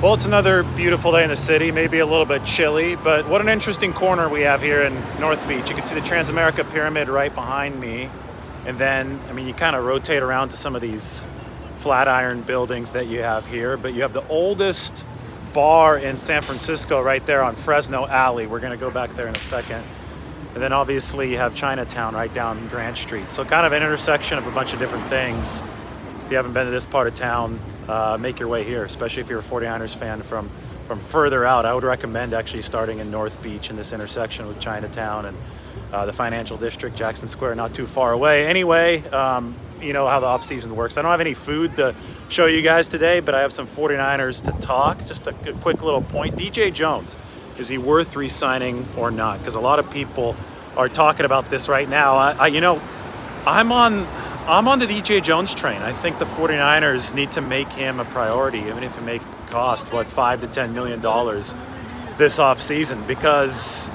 Well, it's another beautiful day in the city, maybe a little bit chilly, but what an interesting corner we have here in North Beach. You can see the Transamerica Pyramid right behind me. And then, you kind of rotate around to some of these Flatiron buildings that you have here, but you have the oldest bar in San Francisco right there on Fresno Alley. We're going to go back there in a second. And then obviously you have Chinatown right down Grant Street. So kind of an intersection of a bunch of different things. If you haven't been to this part of town, make your way here, especially if you're a 49ers fan from further out. I would recommend actually starting in North Beach in this intersection with Chinatown and the financial district, Jackson Square, not too far away. Anyway, you know how the off season works. I don't have any food to show you guys today, but I have some 49ers to talk. Just a quick little point. DJ Jones, is he worth re-signing or not? Because a lot of people are talking about this right now. I'm on the DJ Jones train. I think the 49ers need to make him a priority, even if it may cost, $5 to $10 million this offseason, because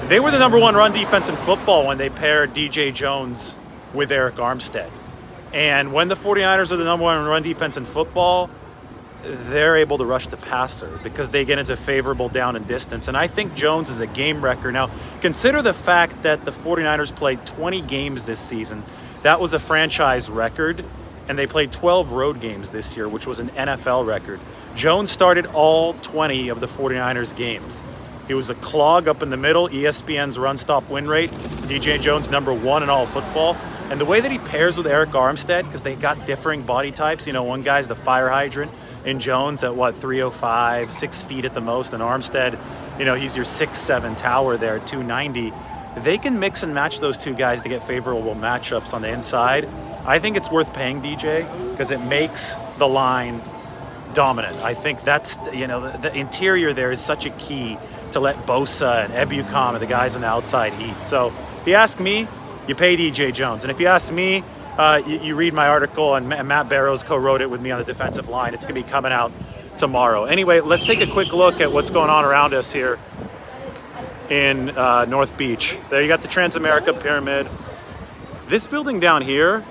they were the number one run defense in football when they paired DJ Jones with Eric Armstead. And when the 49ers are the number one run defense in football, they're able to rush the passer because they get into favorable down and distance. And I think Jones is a game wrecker. Now, consider the fact that the 49ers played 20 games this season. That was a franchise record, and they played 12 road games this year, which was an NFL record. Jones started all 20 of the 49ers games. He was a clog up in the middle, ESPN's run-stop win rate. DJ Jones, number one in all of football. And the way that he pairs with Eric Armstead, because they got differing body types. One guy's the fire hydrant in Jones at 305, 6 feet at the most, and Armstead, he's your 6'7" tower there at 290. They can mix and match those two guys to get favorable matchups on the inside. I think it's worth paying DJ because it makes the line dominant. I think that's, the interior there is such a key to let Bosa and Ebukam and the guys on the outside eat. So if you ask me, you pay DJ Jones. And if you ask me, you read my article, and Matt Barrows co-wrote it with me on the defensive line. It's going to be coming out tomorrow. Anyway, let's take a quick look at what's going on around us here in North Beach. There you got the Transamerica Pyramid. This building down here,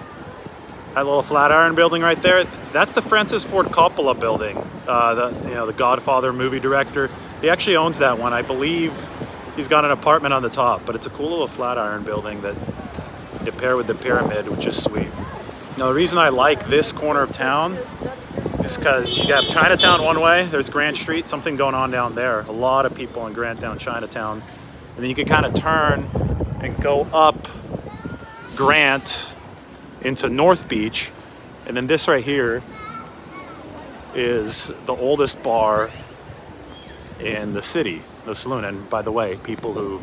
that little Flatiron building right there, that's the Francis Ford Coppola building. The Godfather movie director. He actually owns that one. I believe he's got an apartment on the top, but it's a cool little Flatiron building that you pair with the pyramid, which is sweet. Now, the reason I like this corner of town is because you have Chinatown one way, there's Grant Street, something going on down there. A lot of people in Grant down Chinatown. And then you can kind of turn and go up Grant into North Beach. And then this right here is the oldest bar in the city, the saloon. And by the way, people who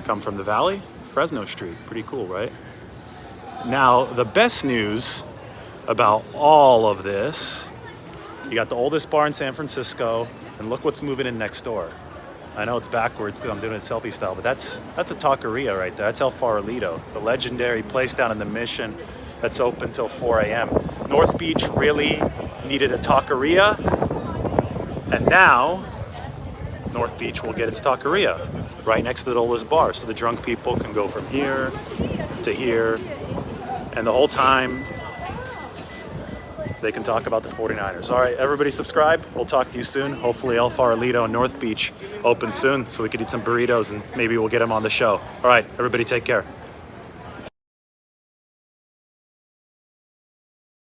come from the valley, Fresno Street, pretty cool, right? Now, the best news about all of this, you got the oldest bar in San Francisco, and look what's moving in next door. I know it's backwards because I'm doing it selfie style, but that's a taqueria right there. That's El Farolito, the legendary place down in the Mission that's open till 4 a.m. North Beach really needed a taqueria, and now North Beach will get its taqueria right next to the oldest bar, so the drunk people can go from here to here, and the whole time they can talk about the 49ers. All right, everybody subscribe. We'll talk to you soon. Hopefully El Farolito and North Beach open soon so we can eat some burritos and maybe we'll get them on the show. All right, everybody take care.